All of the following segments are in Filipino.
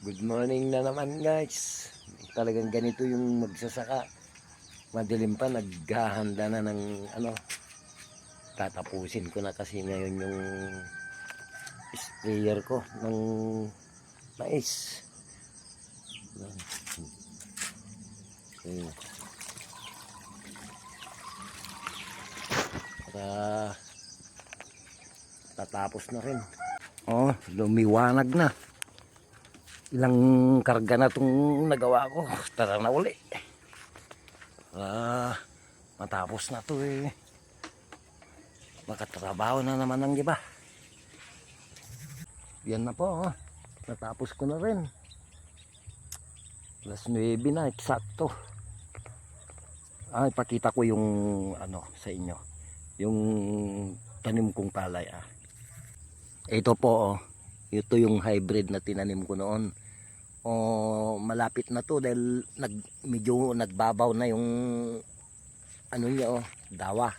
Good morning na naman guys. Talagang ganito yung magsasaka. Madilim pa, naghahanda na ng tatapusin ko na kasi ngayon yung sprayer ko ng mais. Para tatapos na rin. Oh, lumiwanag na. Ilang karga na itong nagawa ko. Tara na uli. Matapos na ito eh. Makatrabaho na naman ng iba. Yan na po. Natapos ko na rin. Alas 9 na. Eksakto. Ipakita ko yung sa inyo. Yung tanim kong palay. Ito po. Ito yung hybrid na tinanim ko noon. Malapit na to dahil medyo nagbabaw na yung niya dawa.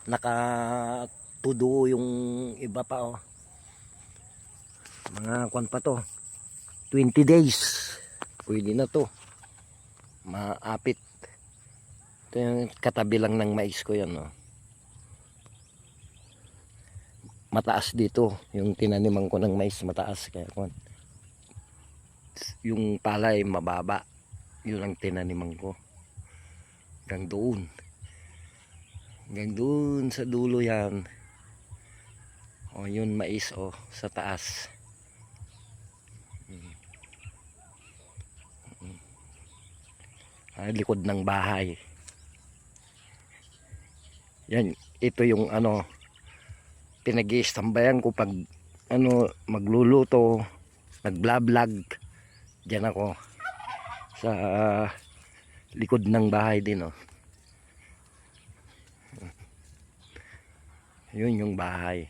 Nakatudo yung iba pa mga kwan pa to. 20 days. Pwede na to. Maapit. Ito yung katabi lang ng mais ko yan Mataas dito yung tinaniman ko ng mais, mataas kaya kwan. Yung palay mababa, yun ang tinaniman ko hanggang doon sa dulo yan. Yun mais sa taas. Likod ng bahay yan. Ito yung pinag-i-stambayan ko pag magluluto, nag-vlog. Diyan ako sa likod ng bahay din Yun yung bahay.